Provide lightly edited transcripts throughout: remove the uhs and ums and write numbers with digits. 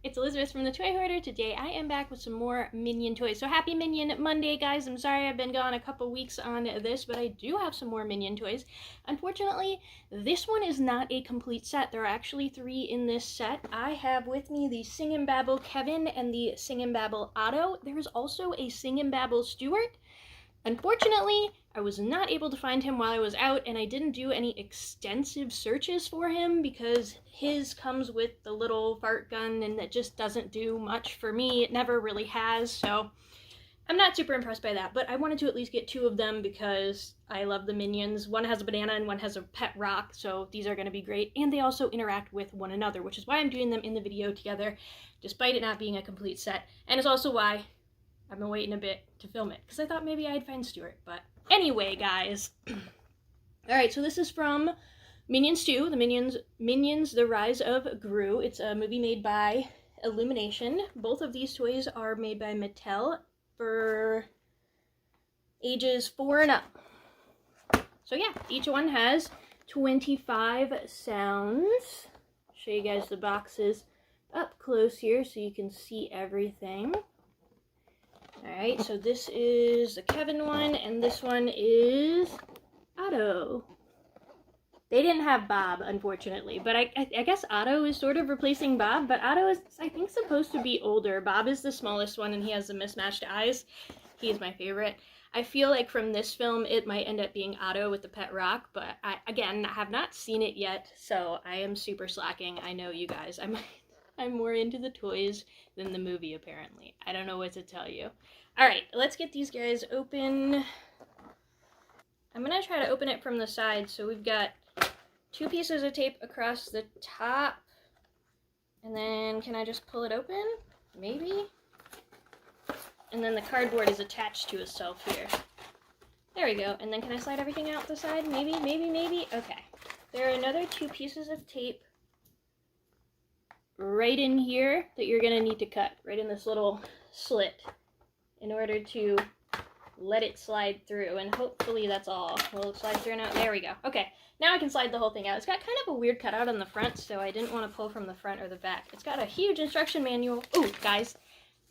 It's Elizabeth from the Toy Hoarder. Today I am back with some more Minion toys. So happy Minion Monday, guys. I'm sorry I've been gone a couple weeks on this, but I do have some more Minion toys. Unfortunately, this one is not a complete set. There are actually 3 in this set. I have with me the Sing and Babble Kevin and the Sing and Babble Otto. There is also a Sing and Babble Stuart. Unfortunately, I was not able to find him while I was out, and I didn't do any extensive searches for him because his comes with the little fart gun and that just doesn't do much for me. It never really has, so I'm not super impressed by that, but I wanted to at least get 2 of them because I love the Minions. One has a banana and one has a pet rock, so these are going to be great, and they also interact with one another, which is why I'm doing them in the video together, despite it not being a complete set, and it's also why I've been waiting a bit to film it, because I thought maybe I'd find Stuart, but anyway, guys. Alright, so this is from Minions 2, Minions, The Rise of Gru. It's a movie made by Illumination. Both of these toys are made by Mattel for ages 4 and up. So yeah, each one has 25 sounds. Show you guys the boxes up close here so you can see everything. Alright, so this is the Kevin one, and this one is Otto. They didn't have Bob, unfortunately, but I guess Otto is sort of replacing Bob, but Otto is, I think, supposed to be older. Bob is the smallest one, and he has the mismatched eyes. He is my favorite. I feel like from this film, it might end up being Otto with the pet rock, but I, again, have not seen it yet, so I am super slacking. I know you guys. I'm more into the toys than the movie, apparently. I don't know what to tell you. Alright, let's get these guys open. I'm going to try to open it from the side. So we've got 2 pieces of tape across the top. And then, can I just pull it open? Maybe? And then the cardboard is attached to itself here. There we go. And then can I slide everything out the side? Maybe? Okay. There are another 2 pieces of tape right in here that you're going to need to cut, right in this little slit, in order to let it slide through, and hopefully that's all. Will it slide through now? There we go. Okay, now I can slide the whole thing out. It's got kind of a weird cutout on the front, so I didn't want to pull from the front or the back. It's got a huge instruction manual. Ooh, guys,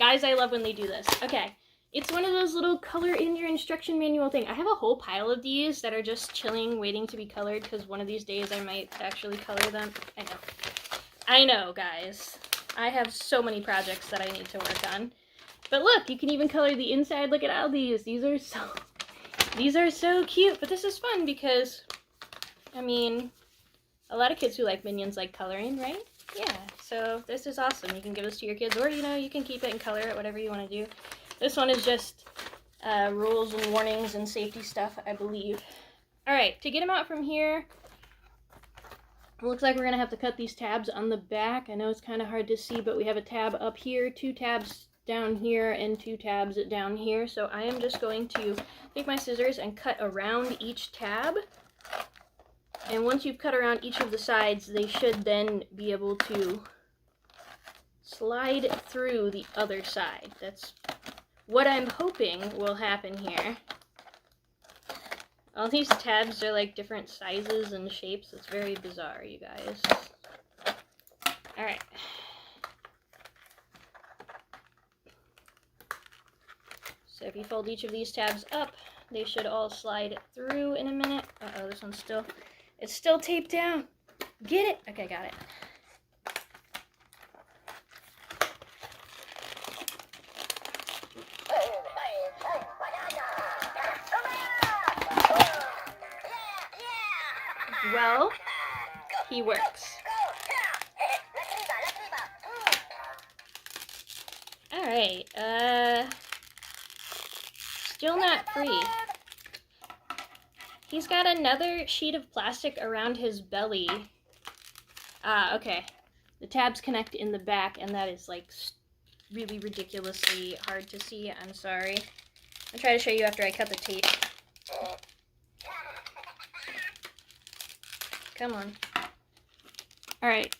I love when they do this. Okay, it's one of those little color in your instruction manual thing. I have a whole pile of these that are just chilling, waiting to be colored, because one of these days I might actually color them. I know, guys. I have so many projects that I need to work on. But look, you can even color the inside. Look at all these. These are so cute. But this is fun because, I mean, a lot of kids who like Minions like coloring, right? Yeah, so this is awesome. You can give this to your kids, or, you know, you can keep it and color it, whatever you want to do. This one is just rules and warnings and safety stuff, I believe. Alright, to get them out from here, it looks like we're going to have to cut these tabs on the back. I know it's kind of hard to see, but we have a tab up here, 2 tabs down here, and 2 tabs down here. So I am just going to take my scissors and cut around each tab. And once you've cut around each of the sides, they should then be able to slide through the other side. That's what I'm hoping will happen here. All these tabs are like different sizes and shapes. It's very bizarre, you guys. Alright. So if you fold each of these tabs up, they should all slide through in a minute. Uh-oh, this one's still, it's still taped down. Get it? Okay, got it. Well, he works. Alright, still not free. He's got another sheet of plastic around his belly. Ah, okay. The tabs connect in the back, and that is, like, really ridiculously hard to see. I'm sorry. I'll try to show you after I cut the tape. Come on. Alright,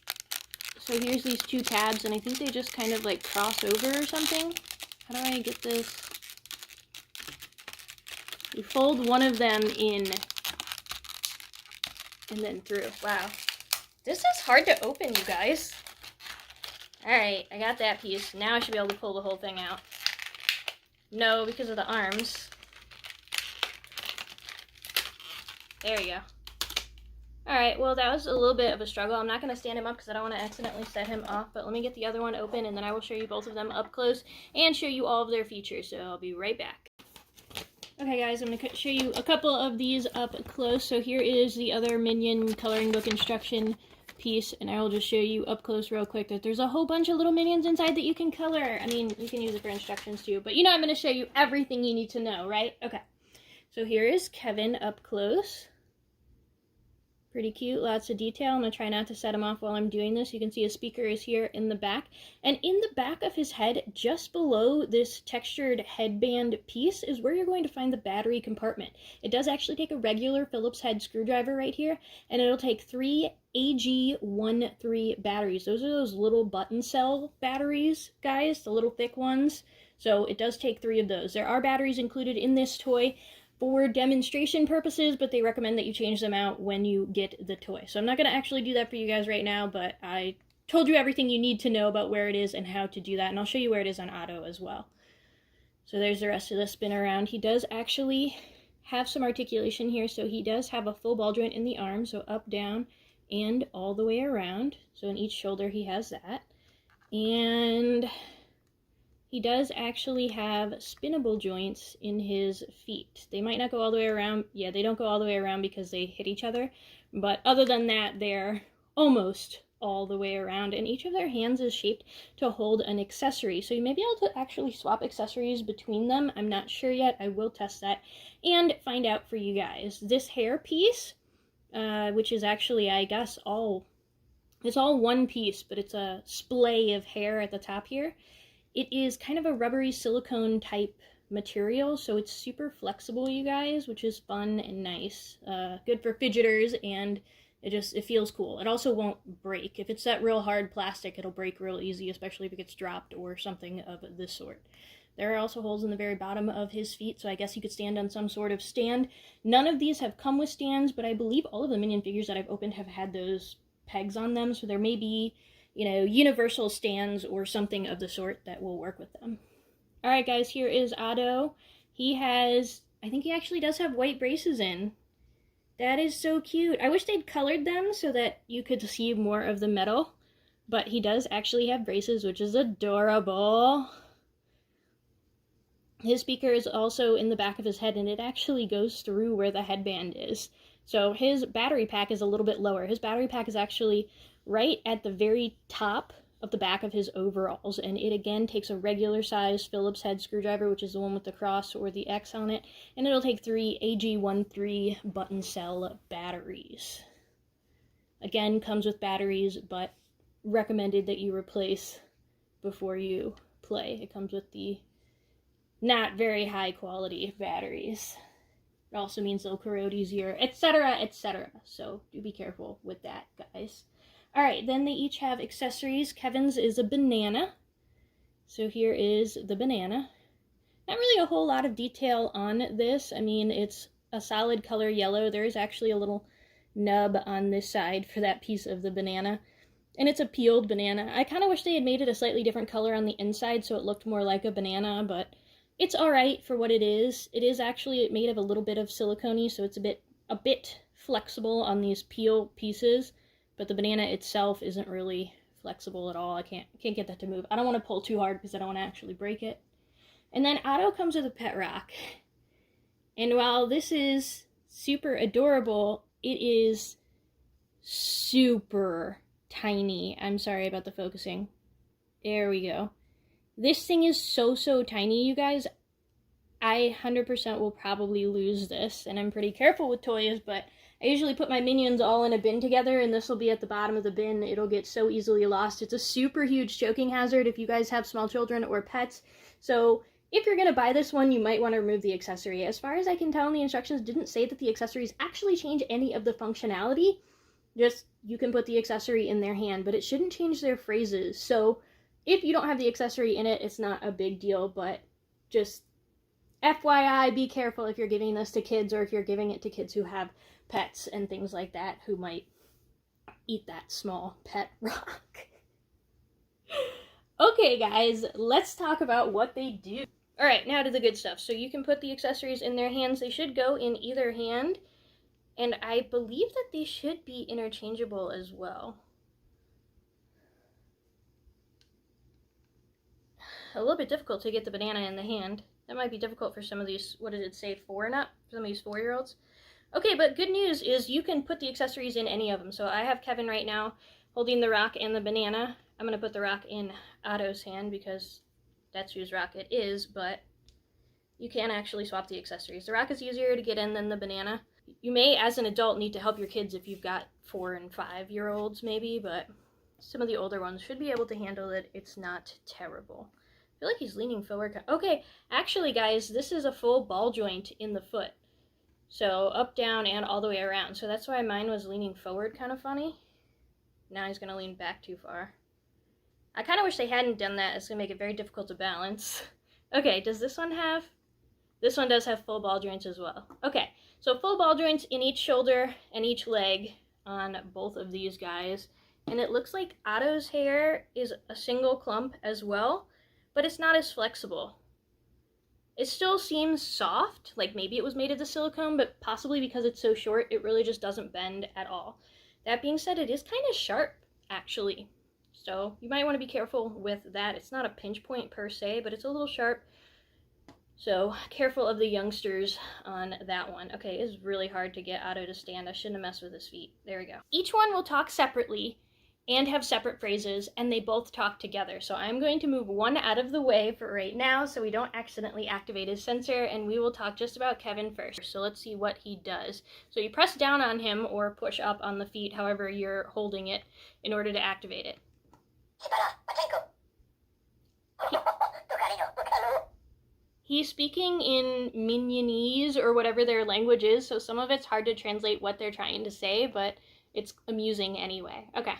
so here's these 2 tabs, and I think they just kind of like cross over or something. How do I get this? You fold one of them in, and then through. Wow. This is hard to open, you guys. Alright, I got that piece. Now I should be able to pull the whole thing out. No, because of the arms. There you go. Alright, well that was a little bit of a struggle. I'm not going to stand him up because I don't want to accidentally set him off, but let me get the other one open and then I will show you both of them up close and show you all of their features, so I'll be right back. Okay guys, I'm going to show you a couple of these up close. So here is the other Minion coloring book instruction piece, and I will just show you up close real quick that there's a whole bunch of little minions inside that you can color. I mean, you can use it for instructions too, but you know I'm going to show you everything you need to know, right? Okay, so here is Kevin up close. Pretty cute, lots of detail. I'm going to try not to set him off while I'm doing this. You can see his speaker is here in the back. And in the back of his head, just below this textured headband piece, is where you're going to find the battery compartment. It does actually take a regular Phillips head screwdriver right here, and it'll take 3 AG13 batteries. Those are those little button cell batteries, guys, the little thick ones. So it does take 3 of those. There are batteries included in this toy for demonstration purposes, but they recommend that you change them out when you get the toy. So I'm not going to actually do that for you guys right now, but I told you everything you need to know about where it is and how to do that, and I'll show you where it is on Otto as well. So there's the rest of the spin around. He does actually have some articulation here, so he does have a full ball joint in the arm, so up, down, and all the way around. So in each shoulder he has that. And he does actually have spinnable joints in his feet. They might not go all the way around. Yeah, they don't go all the way around because they hit each other. But other than that, they're almost all the way around. And each of their hands is shaped to hold an accessory. So you may be able to actually swap accessories between them. I'm not sure yet. I will test that and find out for you guys. This hair piece, which is actually, I guess, it's all one piece, but it's a splay of hair at the top here. It is kind of a rubbery silicone type material, so it's super flexible, you guys, which is fun and nice. Good for fidgeters, and it feels cool. It also won't break. If it's that real hard plastic, it'll break real easy, especially if it gets dropped or something of this sort. There are also holes in the very bottom of his feet, so I guess he could stand on some sort of stand. None of these have come with stands, but I believe all of the Minion figures that I've opened have had those pegs on them, so there may be, you know, universal stands or something of the sort that will work with them. Alright guys, here is Otto. He has, I think he actually does have white braces in. That is so cute. I wish they'd colored them so that you could see more of the metal, but he does actually have braces, which is adorable. His speaker is also in the back of his head, and it actually goes through where the headband is. So his battery pack is a little bit lower. His battery pack is actually right at the very top of the back of his overalls, and it again takes a regular size Phillips head screwdriver, which is the one with the cross or the X on it, and it'll take 3 AG13 button cell batteries. Again, comes with batteries, but recommended that you replace before you play. It comes with the not very high quality batteries. It also means they'll corrode easier, etc., etc. So do be careful with that, guys. Alright, then they each have accessories. Kevin's is a banana. So here is the banana. Not really a whole lot of detail on this. I mean, it's a solid color yellow. There is actually a little nub on this side for that piece of the banana. And it's a peeled banana. I kind of wish they had made it a slightly different color on the inside so it looked more like a banana, but it's alright for what it is. It is actually made of a little bit of silicone, so it's a bit flexible on these peel pieces. But the banana itself isn't really flexible at all. I can't get that to move. I don't want to pull too hard because I don't want to actually break it. And then Otto comes with a pet rock. And while this is super adorable, it is super tiny. I'm sorry about the focusing. There we go. This thing is so tiny, you guys. I 100% will probably lose this. And I'm pretty careful with toys, but I usually put my Minions all in a bin together, and this will be at the bottom of the bin. It'll get so easily lost. It's a super huge choking hazard if you guys have small children or pets. So if you're going to buy this one, you might want to remove the accessory. As far as I can tell, the instructions didn't say that the accessories actually change any of the functionality. Just, you can put the accessory in their hand, but it shouldn't change their phrases. So if you don't have the accessory in it, it's not a big deal, but just FYI, be careful if you're giving this to kids or if you're giving it to kids who have pets and things like that who might eat that small pet rock. Okay, guys, let's talk about what they do. All right, now to the good stuff. So you can put the accessories in their hands. They should go in either hand, and I believe that they should be interchangeable as well. A little bit difficult to get the banana in the hand. That might be difficult for some of these, what did it say, 4 and up? For some of these 4-year-olds. Okay, but good news is you can put the accessories in any of them. So I have Kevin right now holding the rock and the banana. I'm going to put the rock in Otto's hand because that's whose rock it is, but you can actually swap the accessories. The rock is easier to get in than the banana. You may, as an adult, need to help your kids if you've got 4 and 5-year-olds maybe, but some of the older ones should be able to handle it. It's not terrible. I feel like he's leaning forward. Okay, actually, guys, this is a full ball joint in the foot. So up, down, and all the way around. So that's why mine was leaning forward kind of funny. Now he's going to lean back too far. I kind of wish they hadn't done that. It's going to make it very difficult to balance. Okay, does this one have? This one does have full ball joints as well. Okay, so full ball joints in each shoulder and each leg on both of these guys. And it looks like Otto's hair is a single clump as well, but it's not as flexible. It still seems soft, like maybe it was made of the silicone, but possibly because it's so short, it really just doesn't bend at all. That being said, it is kind of sharp, actually. So you might want to be careful with that. It's not a pinch point per se, but it's a little sharp. So careful of the youngsters on that one. Okay, it is really hard to get Otto to stand. I shouldn't have messed with his feet. There we go. Each one will talk separately and have separate phrases, and they both talk together. So I'm going to move one out of the way for right now so we don't accidentally activate his sensor, and we will talk just about Kevin first. So let's see what he does. So you press down on him or push up on the feet, however you're holding it, in order to activate it. He's speaking in Minionese or whatever their language is, so some of it's hard to translate what they're trying to say, but it's amusing anyway. Okay.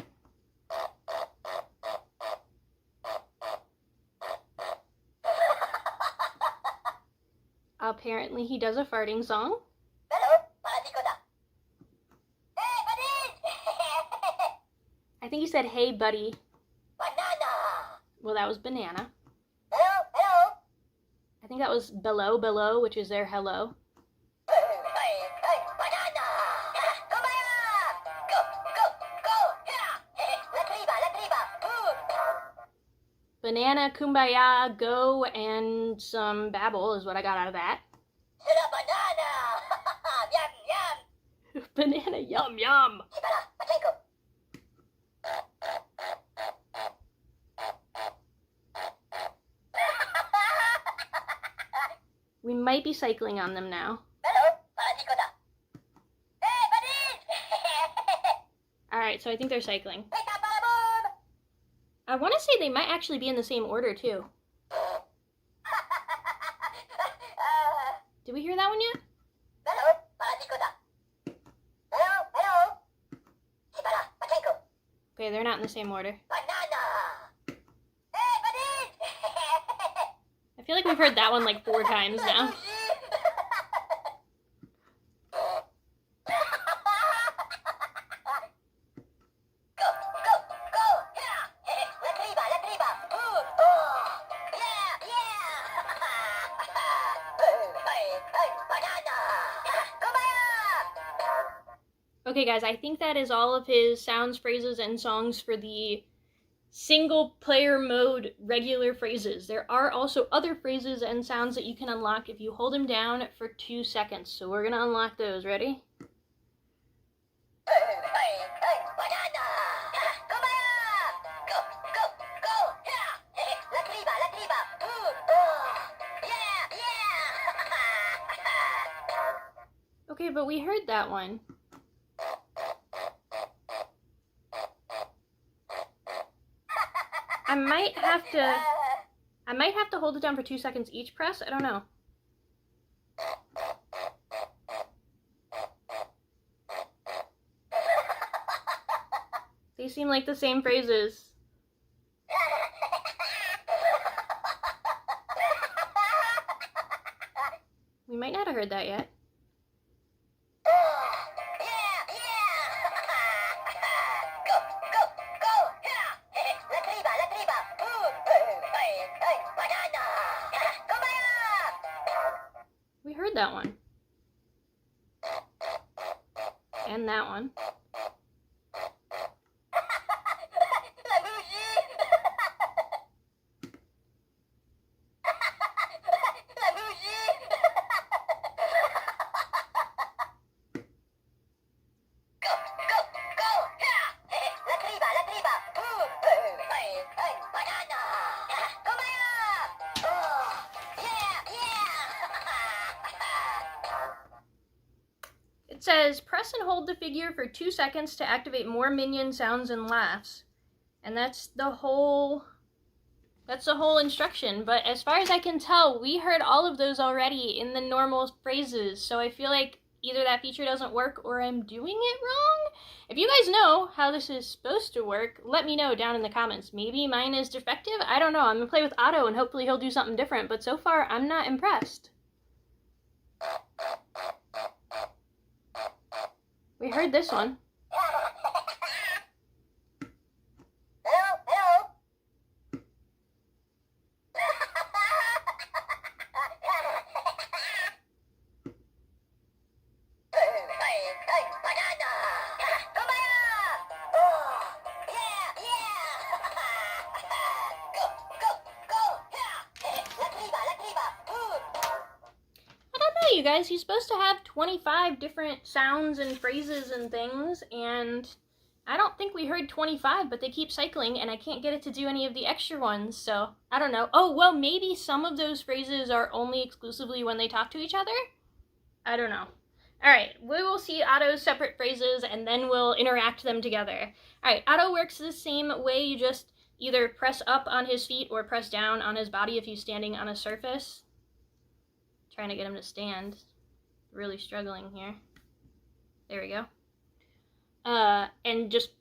Apparently he does a farting song. I think he said, "Hey, buddy." Banana. Well, that was banana. Hello, hello. I think that was below, below, which is their hello. Banana. Banana, kumbaya, go, and some babble is what I got out of that. Banana. Yum, yum. Banana, yum, yum. We might be cycling on them now. Alright, so I think they're cycling. I want to say they might actually be in the same order, too. Did we hear that one yet? Okay, they're not in the same order. I feel like we've heard that one like 4 times now. Okay guys, I think that is all of his sounds, phrases, and songs for the single player mode regular phrases. There are also other phrases and sounds that you can unlock if you hold him down for 2 seconds. So we're gonna unlock those. Ready? Okay, but we heard that one. I might have to hold it down for 2 seconds each press. I don't know. They seem like the same phrases. We might not have heard that yet. that one. And that one. It says, press and hold the figure for 2 seconds to activate more minion sounds and laughs. And that's the whole instruction. But as far as I can tell, we heard all of those already in the normal phrases. So I feel like either that feature doesn't work or I'm doing it wrong. If you guys know how this is supposed to work, let me know down in the comments. Maybe mine is defective? I don't know. I'm gonna play with Otto and hopefully he'll do something different. But so far, I'm not impressed. We heard this one. You guys, he's supposed to have 25 different sounds and phrases and things, and I don't think we heard 25, but they keep cycling and I can't get it to do any of the extra ones, so I don't know. Oh, well, maybe some of those phrases are only exclusively when they talk to each other? I don't know. Alright, we will see Otto's separate phrases and then we'll interact them together. Alright, Otto works the same way. You just either press up on his feet or press down on his body if he's standing on a surface. Trying to get him to stand. Really struggling here. There we go. And just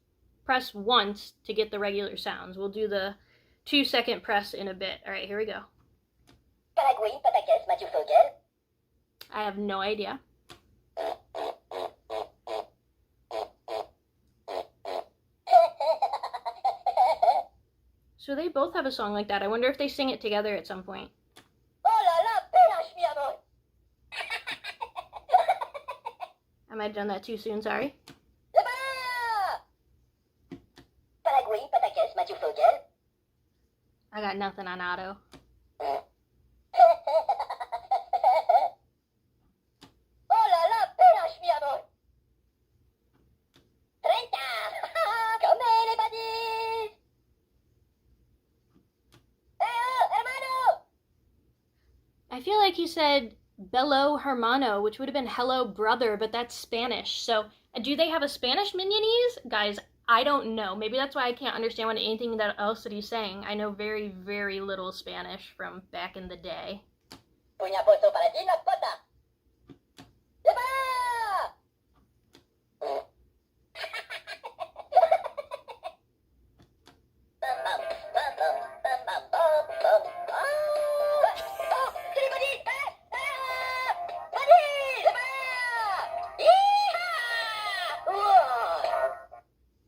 press once to get the regular sounds. We'll do the 2-second press in a bit. Alright, here we go. I have no idea. So they both have a song like that. I wonder if they sing it together at some point. I might have done that too soon, sorry. I got nothing on Otto. I feel like he said bello hermano, which would have been hello brother, but that's Spanish. So do they have a Spanish Minionese? Guys, I don't know. Maybe that's why I can't understand anything else that he's saying. I know very, very little Spanish from back in the day.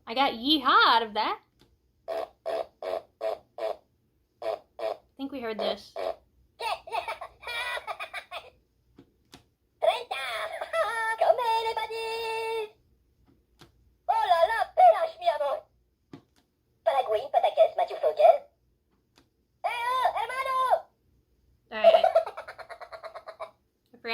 I got yeehaw out of that. I think we heard this.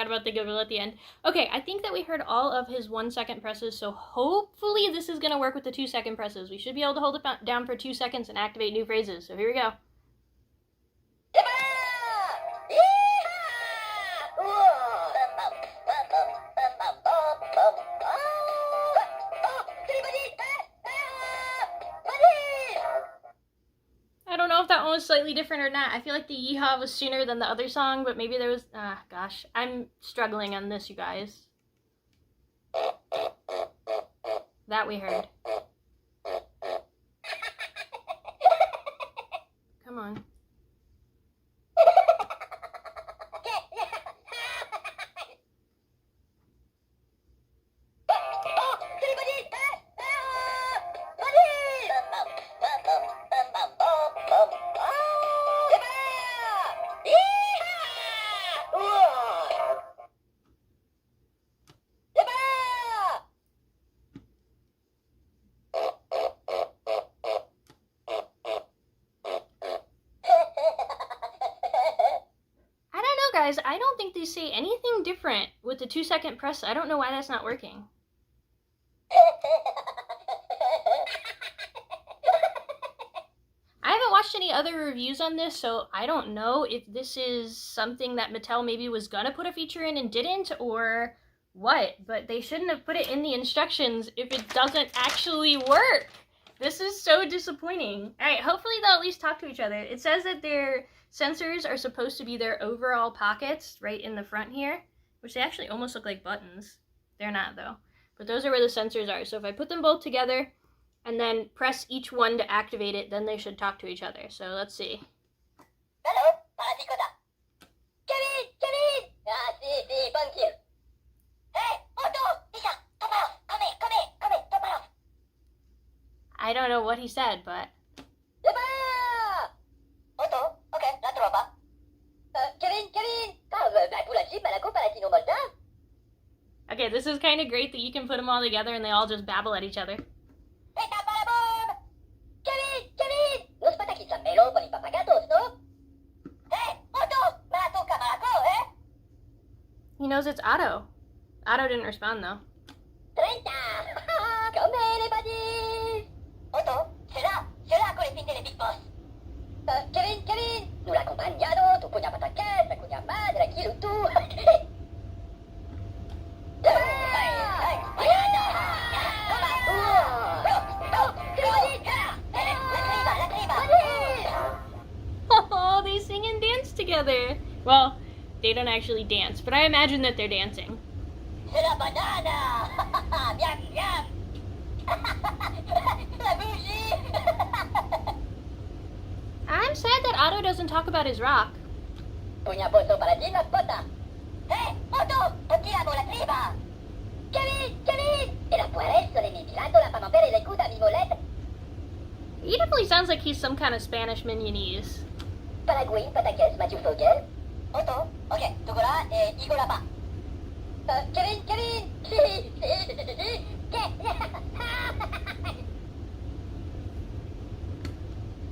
About the giggle at the end. Okay, I think that we heard all of his 1-second presses, so hopefully this is going to work with the 2-second presses. We should be able to hold it down for 2 seconds and activate new phrases. So here we go. Slightly different or not. I feel like the yeehaw was sooner than the other song, but maybe there was, gosh, I'm struggling on this, you guys. That we heard. Come on. know, guys, I don't think they say anything different with the 2-second press. I don't know why that's not working. I haven't watched any other reviews on this, so I don't know if this is something that Mattel maybe was gonna put a feature in and didn't, or what, but they shouldn't have put it in the instructions if it doesn't actually work. This is so disappointing. Alright, hopefully they'll at least talk to each other. It says that their sensors are supposed to be their overall pockets right in the front here, which they actually almost look like buttons. They're not, though. But those are where the sensors are. So if I put them both together and then press each one to activate it, then they should talk to each other. So let's see. Hello, Kevin, Kevin! Ah, si, thank you. Hey, Otto, Lisa, top off, come here, top off. I don't know what he said, but... Otto, ok, la trova. Kevin, tu la jeep, la coupa, la molta. Okay, this is kind of great that you can put them all together and they all just babble at each other. Hey, tapalaboom! Kevin! Non spata chi sa melo con I papagatos, no? Hey, Otto, malato ka malato, eh? He knows it's Otto. Otto didn't respond, though. 30! Come here, buddies! Otto, c'est là con le fin de Big Boss. Kevin, nous l'accompagnano, tu punya pataquet, la cunya madre, aquí lu tu. Oh, they sing and dance together. Well, they don't actually dance, but I imagine that they're dancing. C'est la banana! Miam, miam! La bougie! I'm sad that Otto doesn't talk about his rock. Punya poso para ti, la pota. Hey, Otto, pottiamo la triba! Kevin! E la può essere mentirandola per rompere le cuda mi molette? He definitely sounds like he's some kind of Spanish Minionese. Paraguay, pataquès, Mathieu Fogel. Otto, ok, tu là et Igo là-bas. Kevin!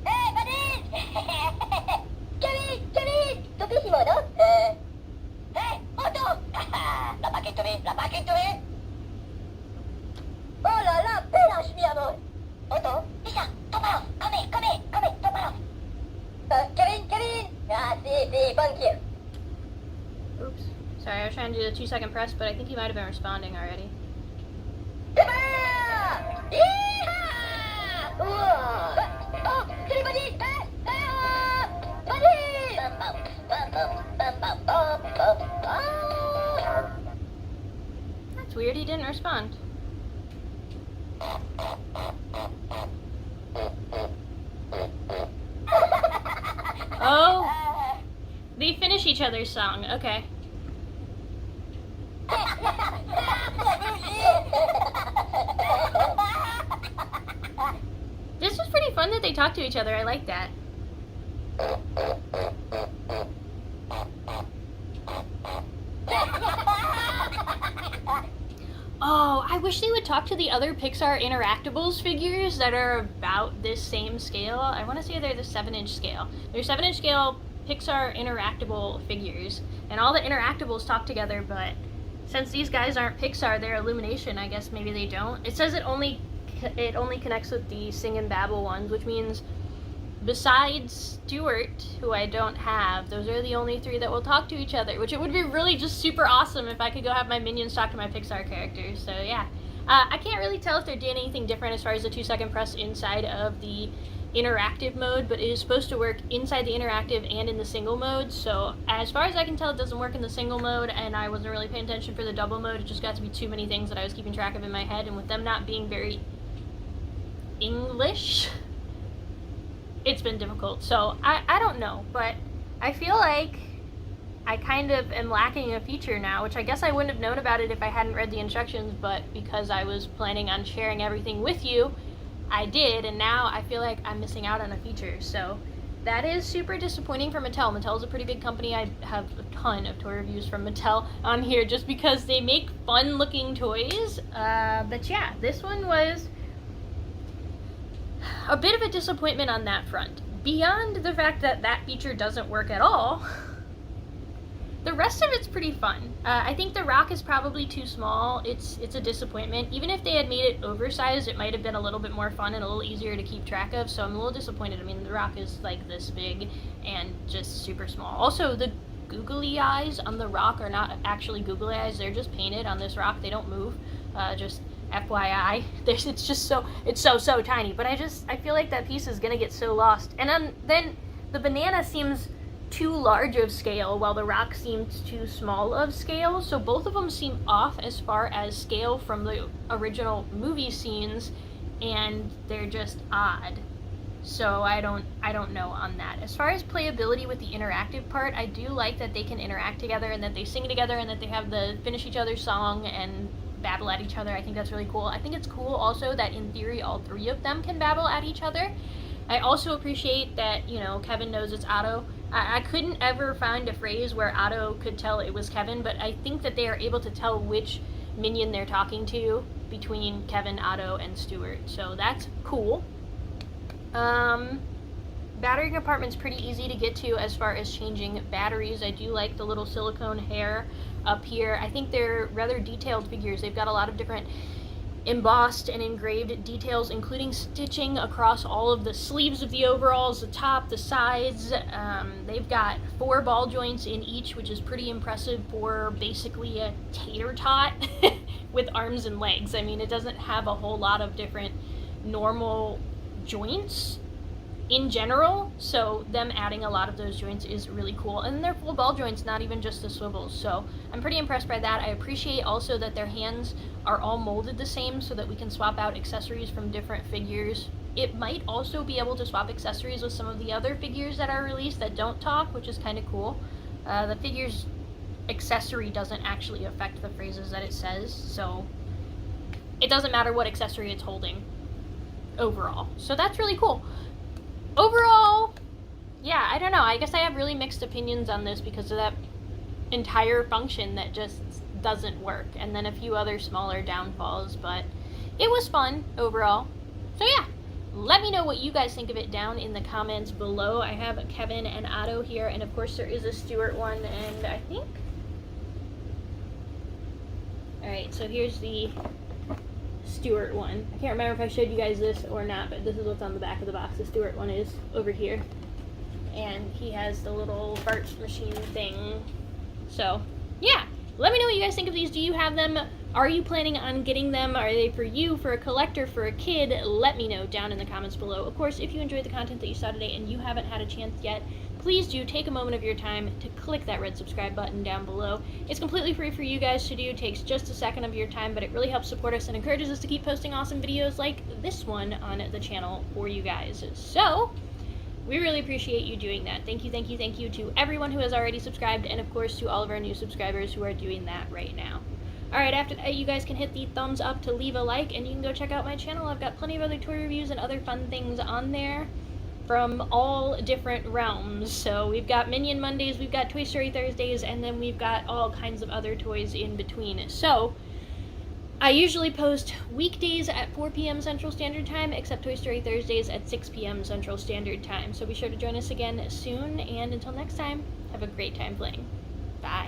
Hey, buddy! Kevin! Topissimo, no? Hey, Otto! La paquette me! Oh là là, pelanche, mi amor! Otto, Lisa, top off! Come here, top off! Kevin! Ah, si, thank you. Oops. Sorry, I was trying to do the 2-second press, but I think he might have been responding already. That's weird, he didn't respond. Oh, they finish each other's song, okay. This was pretty fun that they talk to each other, I like that. Oh, I wish they would talk to the other Pixar Interactables figures that are about this same scale. I want to say they're the 7-inch scale. They're 7-inch scale Pixar Interactable figures, and all the Interactables talk together, but since these guys aren't Pixar, they're Illumination, I guess maybe they don't. It says it only connects with the Sing and Babble ones, which means besides Stuart, who I don't have, those are the only 3 that will talk to each other, which it would be really just super awesome if I could go have my Minions talk to my Pixar characters. So yeah, I can't really tell if they're doing anything different as far as the 2-second press inside of the interactive mode, but it is supposed to work inside the interactive and in the single mode. So as far as I can tell, it doesn't work in the single mode, and I wasn't really paying attention for the double mode. It just got to be too many things that I was keeping track of in my head, and with them not being very English, it's been difficult. So I don't know, but I feel like I kind of am lacking a feature now, which I guess I wouldn't have known about it if I hadn't read the instructions, but because I was planning on sharing everything with you, I did, and now I feel like I'm missing out on a feature. So that is super disappointing for Mattel. Mattel is a pretty big company. I have a ton of toy reviews from Mattel on here just because they make fun looking toys. But yeah, this one was a bit of a disappointment on that front. Beyond the fact that that feature doesn't work at all, The rest of it's pretty fun. I think the rock is probably too small. It's a disappointment. Even if they had made it oversized, it might have been a little bit more fun and a little easier to keep track of, so I'm a little disappointed. I mean, the rock is like this big and just super small. Also, the googly eyes on the rock are not actually googly eyes. They're just painted on this rock. They don't move. Just FYI. It's just so tiny. But I feel like that piece is going to get so lost. And then the banana seems too large of scale while the rock seems too small of scale, so both of them seem off as far as scale from the original movie scenes, and they're just odd. So I don't know on that. As far as playability with the interactive part, I do like that they can interact together and that they sing together and that they have the finish each other's song and babble at each other. I think that's really cool. I think it's cool also that in theory all three of them can babble at each other. I also appreciate that, you know, Kevin knows it's Otto. I couldn't ever find a phrase where Otto could tell it was Kevin, but I think that they are able to tell which minion they're talking to between Kevin, Otto, and Stuart. So that's cool. Battery compartment's pretty easy to get to as far as changing batteries. I do like the little silicone hair up here. I think they're rather detailed figures. They've got a lot of different embossed and engraved details, including stitching across all of the sleeves of the overalls, the top, the sides. They've got 4 ball joints in each, which is pretty impressive for basically a tater tot with arms and legs. I mean, it doesn't have a whole lot of different normal joints in general, so them adding a lot of those joints is really cool. And they're full ball joints, not even just the swivels, so I'm pretty impressed by that. I appreciate also that their hands are all molded the same so that we can swap out accessories from different figures. It might also be able to swap accessories with some of the other figures that are released that don't talk, which is kind of cool. The figure's accessory doesn't actually affect the phrases that it says, so it doesn't matter what accessory it's holding overall. So that's really cool. Overall, yeah, I don't know. I guess I have really mixed opinions on this because of that entire function that just doesn't work, and then a few other smaller downfalls, but it was fun overall. So yeah, let me know what you guys think of it down in the comments below. I have Kevin and Otto here, and of course there is a Stuart one, and I think... Alright, so here's the Stuart one. I can't remember if I showed you guys this or not, but this is what's on the back of the box. The Stuart one is over here, and he has the little fart machine thing. So yeah, let me know what you guys think of these. Do you have them? Are you planning on getting them? Are they for you, for a collector, for a kid? Let me know down in the comments below. Of course, if you enjoyed the content that you saw today and you haven't had a chance yet, please do take a moment of your time to click that red subscribe button down below. It's completely free for you guys to do. It takes just a second of your time, but it really helps support us and encourages us to keep posting awesome videos like this one on the channel for you guys. So we really appreciate you doing that. Thank you, thank you, thank you to everyone who has already subscribed, and of course to all of our new subscribers who are doing that right now. Alright, after that, you guys can hit the thumbs up to leave a like, and you can go check out my channel. I've got plenty of other toy reviews and other fun things on there from all different realms. So we've got Minion Mondays, we've got Toy Story Thursdays, and then we've got all kinds of other toys in between. So I usually post weekdays at 4 p.m. Central Standard Time, except Toy Story Thursdays at 6 p.m. Central Standard Time. So be sure to join us again soon, and until next time, have a great time playing. Bye.